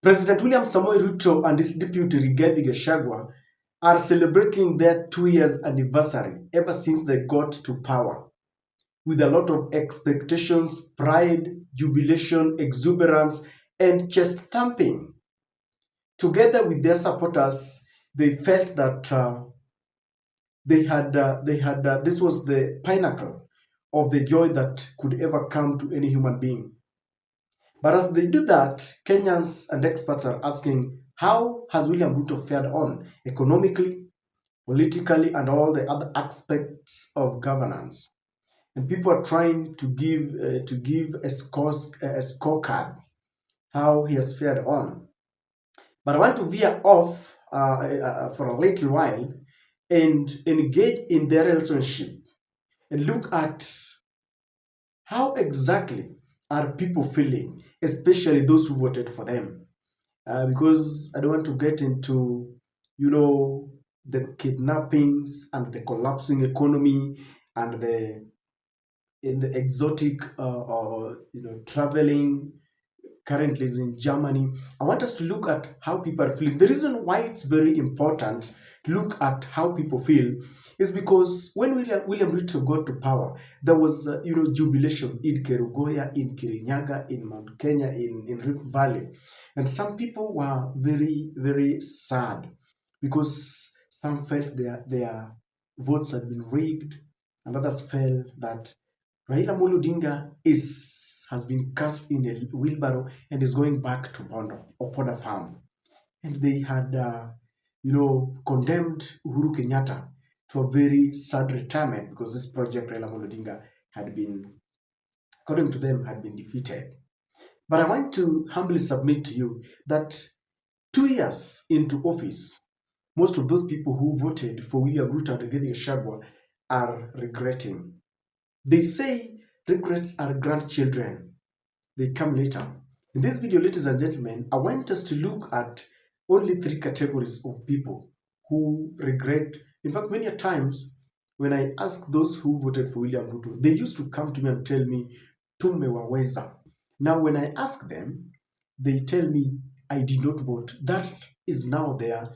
President William Samoei Ruto and his deputy Rigathi Gachagua are celebrating their 2 years anniversary ever since they got to power, with a lot of expectations, pride, jubilation, exuberance, and chest thumping. Together with their supporters, they felt that this was the pinnacle of the joy that could ever come to any human being. But as they do that, Kenyans and experts are asking, how has William Ruto fared on economically, politically, and all the other aspects of governance? And people are trying to give a scorecard how he has fared on. But I want to veer off for a little while and engage in their relationship and look at how exactly are people feeling, especially those who voted for them. Because I don't want to get into, the kidnappings and the collapsing economy and the exotic, traveling currently is in Germany. I want us to look at how people are feeling. The reason why it's very important to look at how people feel is because when William Ruto got to power, there was jubilation in Kerugoya, in Kirinyaga, in Mount Kenya, in Rift Valley, and some people were very, very sad because some felt their votes had been rigged, and others felt that Raila Amolo Odinga has been cast in a wheelbarrow and is going back to Bondo or Poda Farm. And they had, condemned Uhuru Kenyatta to a very sad retirement because this project Raila Amolo Odinga had been, according to them, had been defeated. But I want to humbly submit to you that 2 years into office, most of those people who voted for William Ruto and Rigathi Gachagua are regretting. They say regrets are grandchildren. They come later. In this video, ladies and gentlemen, I want us to look at only 3 categories of people who regret. In fact, many times when I ask those who voted for William Ruto, they used to come to me and tell me, tumewaweza. Now, when I ask them, they tell me, I did not vote. That is now their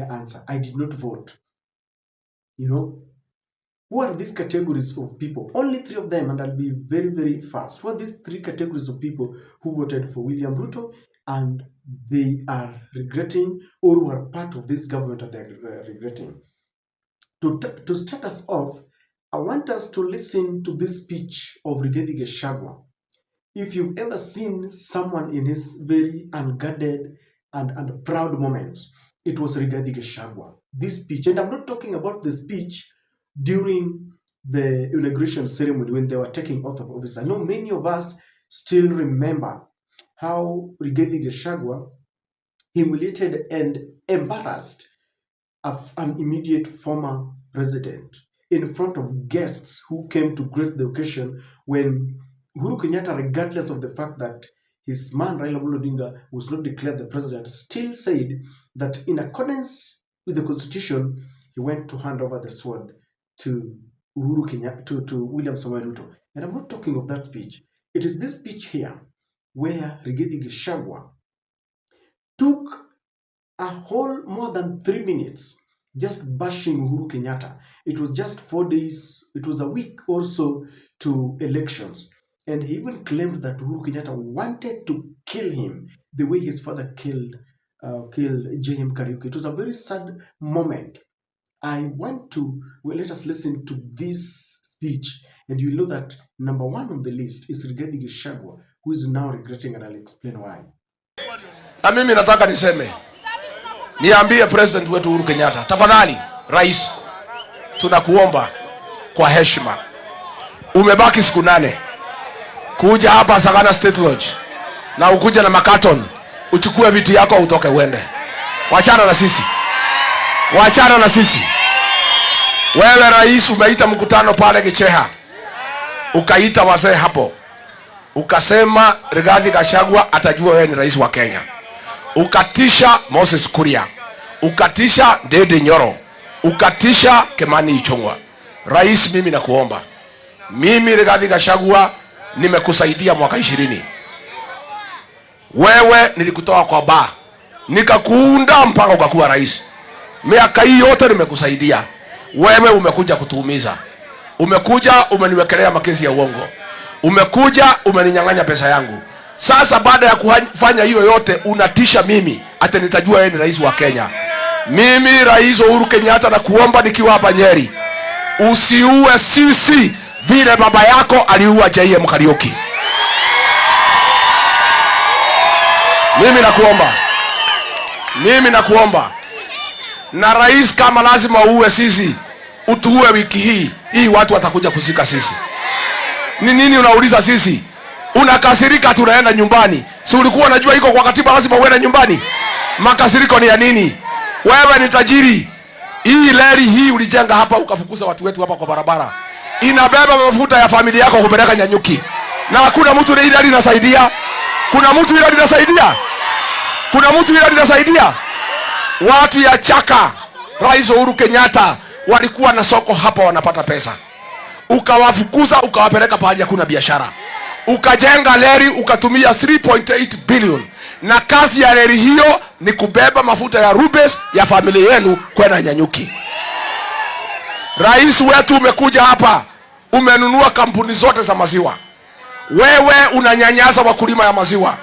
answer. I did not vote. Who are these categories of people? Only 3 of them, and I'll be very, very fast. Who are these 3 categories of people who voted for William Ruto and they are regretting, or who are part of this government and they're regretting? To start us off, I want us to listen to this speech of Rigathi Gachagua. If you've ever seen someone in his very unguarded and proud moments, it was Rigathi Gachagua. This speech, and I'm not talking about the speech during the inauguration ceremony when they were taking oath of office. I know many of us still remember how Rigathi Gachagua humiliated and embarrassed an immediate former president in front of guests who came to grace the occasion when Uhuru Kenyatta, regardless of the fact that his man Raila Amolo Odinga was not declared the president, still said that in accordance with the constitution, he went to hand over the sword to Uhuru Kenyatta, to William Samoei Ruto. And I'm not talking of that speech. It is this speech here where Rigathi Gachagua took a whole more than 3 minutes just bashing Uhuru Kenyatta. It was just 4 days, it was a week or so to elections. And he even claimed that Uhuru Kenyatta wanted to kill him the way his father killed J.M. Kariuki. It was a very sad moment. I want to, let us listen to this speech, and you know that number 1 on the list is Rigathi Gachagua, who is now regretting, and I'll explain why. Na mimi nataka niseme, niambie President wetu Uhuru Kenyatta, tafadhali rais, tunakuomba kwa heshima, umebaki siku 8 kuja hapa Sagana State Lodge na ukuja na makaton, uchukue vitu yako utoke uende. Wachana na sisi. Wachana na sisi. Wewe rais umeita mkutano pale Kicheha. Ukaita wazee hapo. Ukasema Rigathi Gachagua atajua wewe ni rais wa Kenya. Ukatisha Moses Kuria. Ukatisha Dede Nyoro. Ukatisha Kimani Ichung'wah. Rais, mimi nakuomba. Mimi Rigathi Gachagua nimekusaidia mwaka 20. Wewe nilikutoa kwa baa, nikakuunda mpaka ukakuwa rais. Miaka hii yote nimekusaidia. Wewe umekuja kutuumiza. Umekuja umeniwekelea makesi ya uongo. Umekuja umeninyang'anya pesa yangu. Sasa baada ya kufanya hiyo yote unatisha mimi ati nitajua yeye ni rais wa Kenya. Mimi Rais Uhuru Kenyatta na kuomba nikiwa hapa Nyeri, usiue sisi vile baba yako aliua JM Kariuki. Mimi nakuomba. Na rais, kama lazima uue sisi, utuue wiki hii watu watakuja kuzika sisi. Ni nini unauliza sisi? Unakasirika tunaenda nyumbani. Si ulikuwa unajua iko kwa katiba lazima uende nyumbani? Makasiriko ni ya nini? Wewe ni tajiri. Hii leri hii ulijenga hapa ukafukuza watu wetu hapa kwa barabara. Inabeba mafuta ya familia yako kupeleka Nyanyuki. Na hakuna mtu ile linasaidia. Kuna mtu ile linasaidia. Watu ya chaka Rais Uhuru Kenyatta walikuwa na soko hapa wanapata pesa. Ukawafukuza ukawapeleka pahali hakuna biashara. Ukajenga leri ukatumia 3.8 billion. Na kazi ya leri hiyo ni kubeba mafuta ya Rubes ya familia yenu kwenda Nyanyuki. Rais wetu umekuja hapa, umenunua kampuni zote za maziwa. Wewe unanyanyasa wakulima ya maziwa.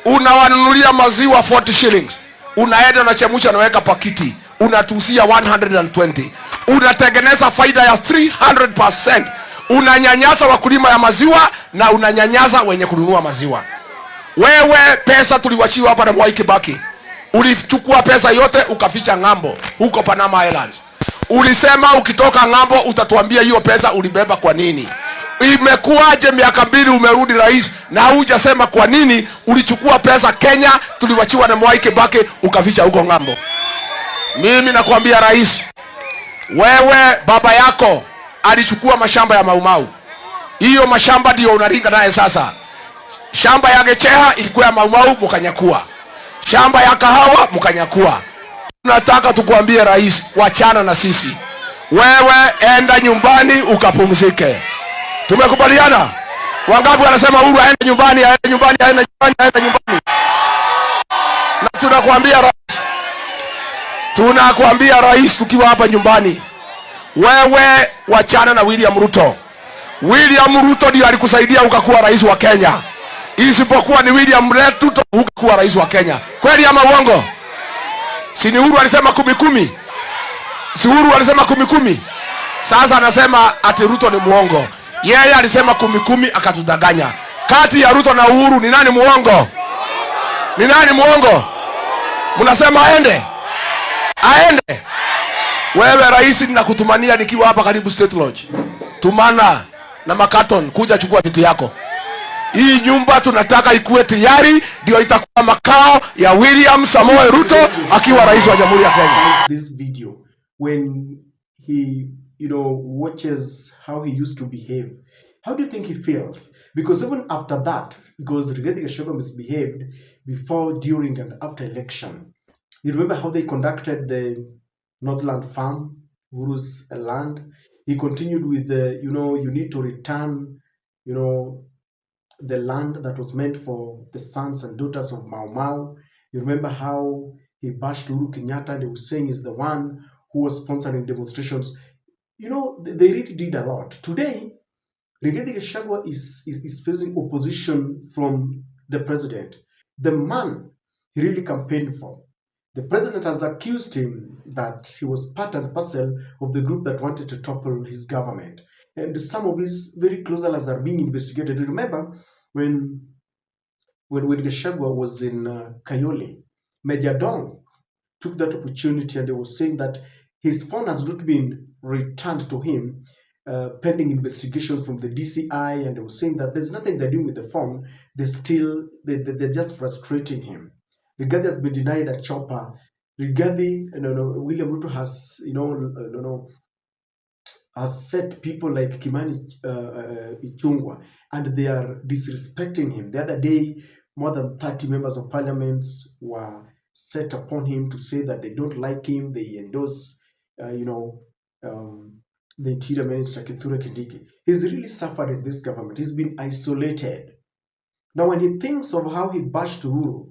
Unawanunulia maziwa 40 shillings. Unaenda unachemsha na weka pakiti. Unatusia 120. Unatengeneza faida ya 300%. Unanyanyasa wakulima ya maziwa na unanyanyasa wenye kununua maziwa. Wewe pesa tuliwachiwa hapa na Mwai Kibaki. Ulichukua pesa yote ukaficha ng'ambo huko Panama Islands. Ulisema ukitoka ng'ambo utatuambia hiyo pesa ulibeba kwa nini. Imekuwaje miaka 2 umerudi rais na hujasema kwa nini ulichukua pesa Kenya tuliwachiwa na Mwai Kibaki ukaficha huko ng'ambo? Mimi nakwambia rais, wewe baba yako alichukua mashamba ya Maumau. Hiyo mashamba ndio unaringa naye sasa. Shamba ya Gecheha ilikuwa ya Maumau mkanyakua. Shamba ya kahawa mkanyakua. Tunataka tukuambie rais, wachana na sisi. Wewe enda nyumbani ukapumzike. Tumekubaliana? Wangapi wanasema Uhuru aende nyumbani? Na tunakuambia rais tukiwa hapa nyumbani, wewe wachana na William Ruto. William Ruto ndiye alikusaidia ukakuwa rais wa Kenya. Isipokuwa ni William Ruto ukakuwa rais wa Kenya. Kweli ama uongo? Si ni Uhuru alisema 10-10? Si Uhuru alisema 10-10? Sasa anasema ati Ruto ni muongo. Yeye alisema 10-10 akatudanganya. Kati ya Ruto na Uhuru ni nani muongo? Ni nani muongo? Mnasema aende? Wewe rais, ninakutumania nikiwa hapa karibu State Lodge. Tumana na makaton kuja chukua vitu yako. Hii nyumba tunataka ikuwe tayari ndio itakuwa makao ya William Samoei Ruto akiwa rais wa Jamhuri ya Kenya. This video when he watches how he used to behave, how do you think he feels? Because even after that, because Rigathi Gachagua misbehaved before, during and after election. You remember how they conducted the Northland Farm, Uhuru's land. He continued with the, you need to return, the land that was meant for the sons and daughters of Mau Mau. You remember how he bashed Uhuru Kenyatta and he was saying he's the one who was sponsoring demonstrations. They really did a lot. Today, Rigathi Gachagua is facing opposition from the president, the man he really campaigned for. The president has accused him that he was part and parcel of the group that wanted to topple his government. And some of his very close allies are being investigated. You remember when Gachagua was in Kayole, Major Dong took that opportunity and they were saying that his phone has not been returned to him pending investigations from the DCI, and they were saying that there's nothing they're doing with the phone. They're just frustrating him. Rigathi has been denied a chopper. Rigathi, William Ruto has, has set people like Kimani Ichung'wah, and they are disrespecting him. The other day, more than 30 members of parliament were set upon him to say that they don't like him. They endorse, the Interior Minister Kithure Kindiki. He's really suffered in this government. He's been isolated. Now, when he thinks of how he bashed Uhuru,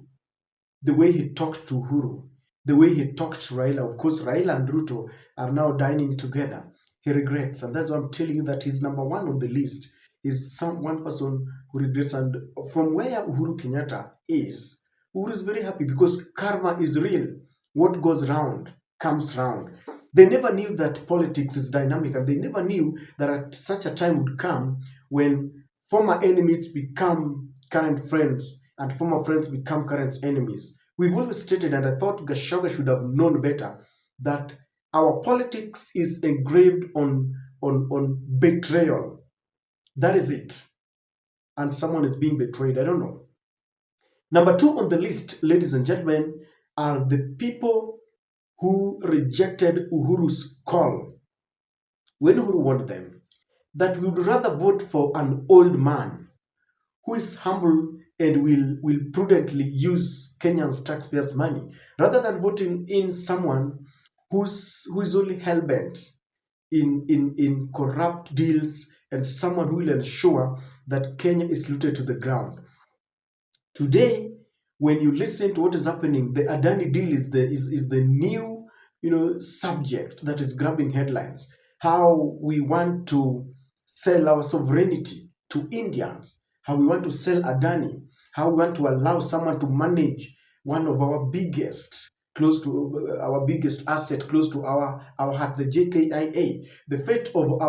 the way he talked to Uhuru, the way he talked to Raila, of course, Raila and Ruto are now dining together. He regrets, and that's why I'm telling you that he's number one on the list. He's one person who regrets, and from where Uhuru Kenyatta is, Uhuru is very happy because karma is real. What goes round comes round. They never knew that politics is dynamic, and they never knew that at such a time would come when former enemies become current friends and former friends become current enemies. We've always stated, and I thought Gachagua should have known better, that our politics is engraved on betrayal. That is it. And someone is being betrayed. I don't know. Number two on the list, ladies and gentlemen, are the people who rejected Uhuru's call when Uhuru warned them that we would rather vote for an old man who is humble and will prudently use Kenyans taxpayers' money rather than voting in someone who is only hell-bent in corrupt deals and someone who will ensure that Kenya is looted to the ground. Today, when you listen to what is happening, the Adani deal is the new subject that is grabbing headlines. How we want to sell our sovereignty to Indians, how we want to sell Adani, how we want to allow someone to manage one of our biggest, close to our biggest asset, close to our heart, the JKIA. The fate of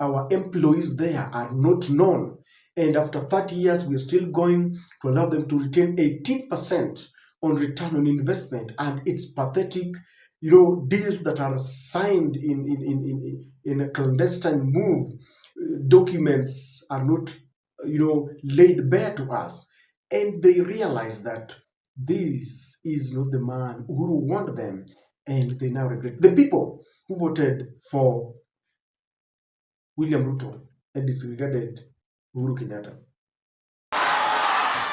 our employees there are not known. And after 30 years, we're still going to allow them to retain 18% on return on investment. And it's pathetic, deals that are signed in a clandestine move. Documents are not, laid bare to us. And they realize that this is not the man who wanted them, and they now regret. The people who voted for William Ruto and disregarded Uhuru Kenyatta.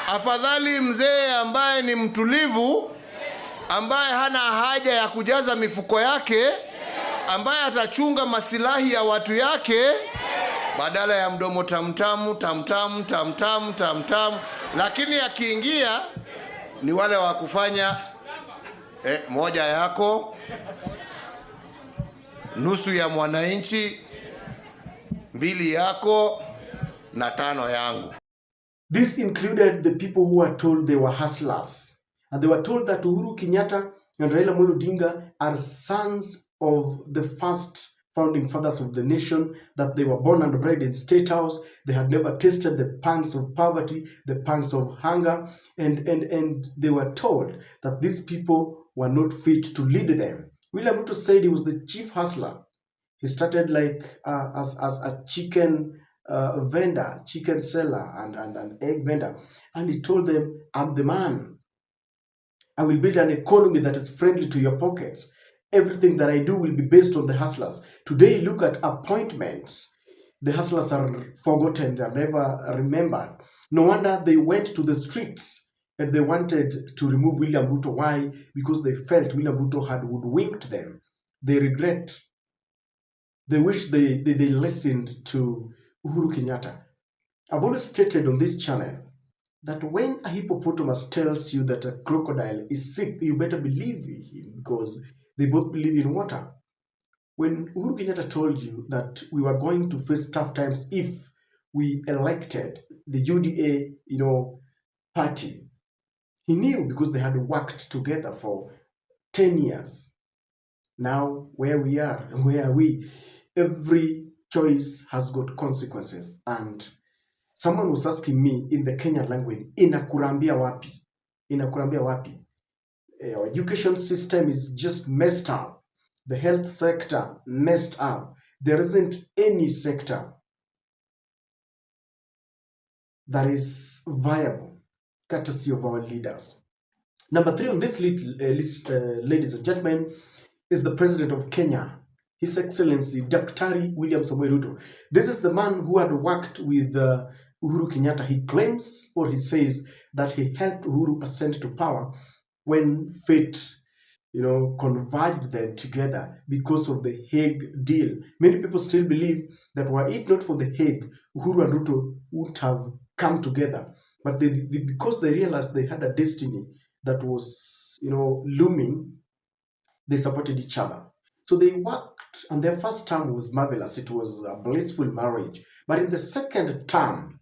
Afadhali mzee ambaye ni mtulivu, ambaye hana haja ya kujaza mifuko yake, ambaye atachunga masilahi ya watu yake, badala ya mdomo tamtamu tamtamu tamtamu tamtamu. Lakini akiingia ni wale wa kufanya moja yako, nusu ya mwananchi, mbili yako na tano yangu. This included the people who were told they were hustlers, and they were told that Uhuru Kenyatta and Raila Amolo Odinga are sons of the first founding fathers of the nation, that they were born and bred in State House, they had never tasted the pangs of poverty, the pangs of hunger, and they were told that these people were not fit to lead them. William Ruto said he was the chief hustler. He started like as a chicken vendor, chicken seller, and egg vendor. And he told them, I'm the man. I will build an economy that is friendly to your pockets. Everything that I do will be based on the hustlers. Today, look at appointments. The hustlers are forgotten. They are never remembered. No wonder they went to the streets and they wanted to remove William Ruto. Why? Because they felt William Ruto had hoodwinked them. They regret. They wish they listened to Uhuru Kenyatta. I've always stated on this channel that when a hippopotamus tells you that a crocodile is sick, you better believe him, because they both believe in water. When Uhuru Kenyatta told you that we were going to face tough times if we elected the UDA, party, he knew, because they had worked together for 10 years. Now, where we are and where are we? Every choice has got consequences. And someone was asking me in the Kenyan language, inakurambia wapi? Inakurambia wapi? Our education system is just messed up. The health sector messed up. There isn't any sector that is viable, courtesy of our leaders. Number 3 on this list, ladies and gentlemen, is the President of Kenya, His Excellency Daktari William Samoei Ruto. This is the man who had worked with Uhuru Kenyatta. He claims, or he says, that he helped Uhuru ascend to power when fate, converged them together because of the Hague deal. Many people still believe that were it not for the Hague, Uhuru and Ruto would have come together. But because they realized they had a destiny that was, looming, they supported each other. So they worked, and their first term was marvelous. It was a blissful marriage. But in the second term,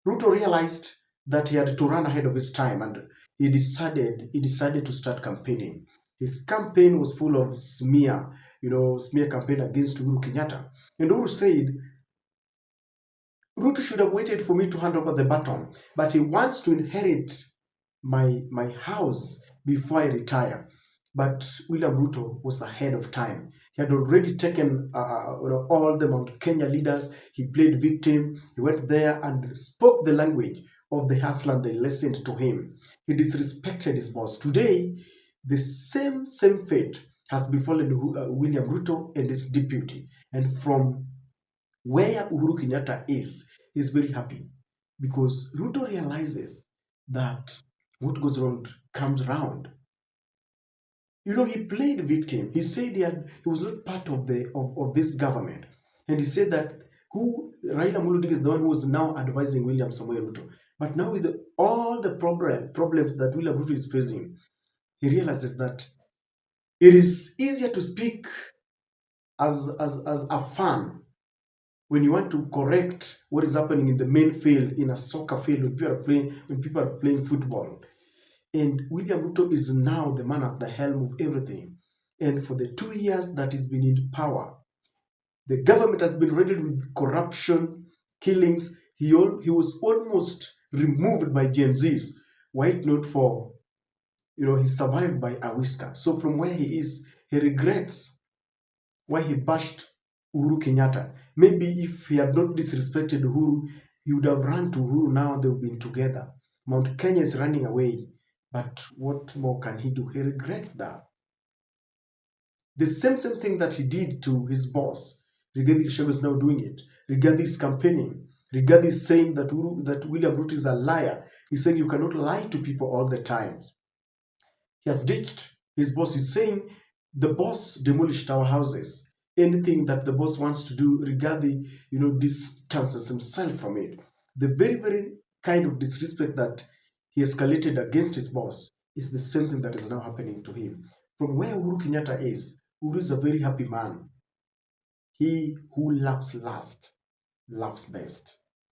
Ruto realized that he had to run ahead of his time, and he decided to start campaigning. His campaign was full of smear campaign against Uhuru Kenyatta. And Uhuru said, Ruto should have waited for me to hand over the baton, but he wants to inherit my house before I retire. But William Ruto was ahead of time. He had already taken all the Mount Kenya leaders. He played victim. He went there and spoke the language of the hustler, and they listened to him. He disrespected his boss. Today, the same fate has befallen William Ruto and his deputy. And from where Uhuru Kenyatta is very happy, because Ruto realizes that what goes around comes round. He played victim. He said he was not part of this government, and he said that Raila Muluding is the one who was now advising William Samoei Ruto. But now with all the problems that William Ruto is facing, he realizes that it is easier to speak as a fan when you want to correct what is happening in the main field, in a soccer field, when people are playing football. And William Ruto is now the man at the helm of everything. And for the 2 years that he's been in power, the government has been riddled with corruption, killings. He was almost removed by Gen Zs. Were it not for, he survived by a whisker. So from where he is, he regrets why he bashed Uhuru Kenyatta. Maybe if he had not disrespected Uhuru, he would have run to Uhuru. Now they've been together. Mount Kenya is running away. But what more can he do? He regrets that. The same thing that he did to his boss, Rigathi Gachagua is now doing it. Rigathi is campaigning. Rigathi is saying that William Ruto is a liar. He's saying you cannot lie to people all the time. He has ditched his boss. He's saying the boss demolished our houses. Anything that the boss wants to do, Rigathi, distances himself from it. The very, very kind of disrespect that he escalated against his boss is the same thing that is now happening to him. From where Uhuru Kenyatta is, Uhuru is a very happy man. He who laughs last, laughs best.